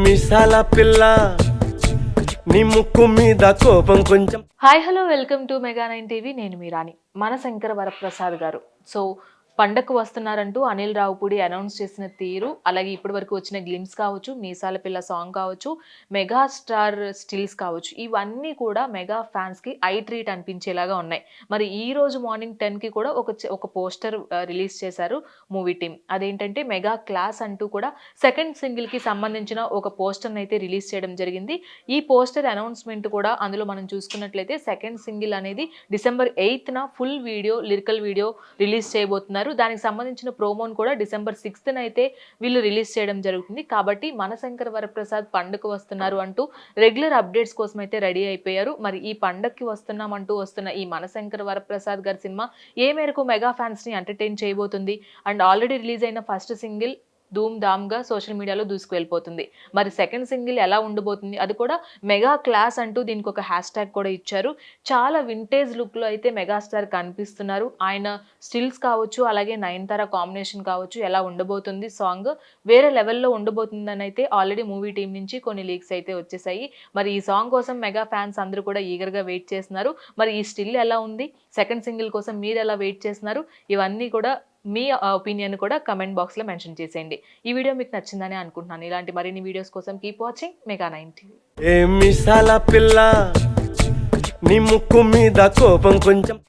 మిసాల పిల్ల నీ ముక్కు మీద కోపం కొంచెం. Hi hello welcome to mega 9 TV. నేను మీ రాణి. మన శంకర వరప్రసాద్ గారు పండక్కు వస్తున్నారంటూ అనిల్ రావుపూడి అనౌన్స్ చేసిన తీరు, అలాగే ఇప్పటి వరకు వచ్చిన గ్లిమ్స్ కావచ్చు, మీసాల పిల్ల సాంగ్ కావచ్చు, మెగాస్టార్ స్టిల్స్ కావచ్చు, ఇవన్నీ కూడా మెగా ఫ్యాన్స్కి ఐ ట్రీట్ అనిపించేలాగా ఉన్నాయి. మరి ఈ రోజు మార్నింగ్ 10కి కూడా ఒక పోస్టర్ రిలీజ్ చేశారు మూవీ టీమ్. అదేంటంటే మెగా క్లాస్ అంటూ కూడా సెకండ్ సింగిల్కి సంబంధించిన ఒక పోస్టర్ని అయితే రిలీజ్ చేయడం జరిగింది. ఈ పోస్టర్ అనౌన్స్మెంట్ కూడా అందులో మనం చూసుకున్నట్లయితే సెకండ్ సింగిల్ అనేది డిసెంబర్ 8న full video, lyrical video release చేయబోతున్నారు. దానికి సంబంధించిన ప్రోమోను కూడా డిసెంబర్ 6న అయితే వీళ్ళు రిలీజ్ చేయడం జరుగుతుంది. కాబట్టి మన శంకర వరప్రసాద్ పండుగకు వస్తున్నారు అంటూ రెగ్యులర్ అప్డేట్స్ కోసం అయితే రెడీ అయిపోయారు. మరి ఈ పండగకి వస్తున్నామంటూ వస్తున్న ఈ మన శంకర వరప్రసాద్ గారి సినిమా ఏ మేరకు మెగా ఫ్యాన్స్ ని ఎంటర్టైన్ చేయబోతుంది అండ్ ఆల్రెడీ రిలీజ్ అయిన ఫస్ట్ సింగిల్ ధూమ్ ధామ్గా సోషల్ మీడియాలో దూసుకువెళ్ళిపోతుంది. మరి సెకండ్ సింగిల్ ఎలా ఉండబోతుంది, అది కూడా మెగా క్లాస్ అంటూ దీనికి ఒక హ్యాష్ ట్యాగ్ కూడా ఇచ్చారు. చాలా వింటేజ్ లుక్లో అయితే మెగాస్టార్ కనిపిస్తున్నారు. ఆయన స్టిల్స్ కావచ్చు, అలాగే నయనతార కాంబినేషన్ కావచ్చు, ఎలా ఉండబోతుంది సాంగ్ వేరే లెవెల్లో ఉండబోతుందని అయితే ఆల్రెడీ మూవీ టీం నుంచి కొన్ని లీక్స్ అయితే వచ్చేసాయి. మరి ఈ సాంగ్ కోసం మెగా ఫ్యాన్స్ అందరూ కూడా ఈగర్గా వెయిట్ చేస్తున్నారు. మరి ఈ స్టిల్ ఎలా ఉంది, సెకండ్ సింగిల్ కోసం మీరు ఎలా వెయిట్ చేస్తున్నారు, ఇవన్నీ కూడా మీ ఒపీనియన్ కూడా కమెంట్ బాక్స్లో మెన్షన్ చేసేయండి. ఈ వీడియో మీకు నచ్చిందని అనుకుంటున్నాను. ఇలాంటి మరిన్ని వీడియోస్ కోసం కీప్ వాచింగ్ మెగా 9 టీవీ. మిసాల పిల్ల నీ ముక్కు మీద కోపం కొంచెం.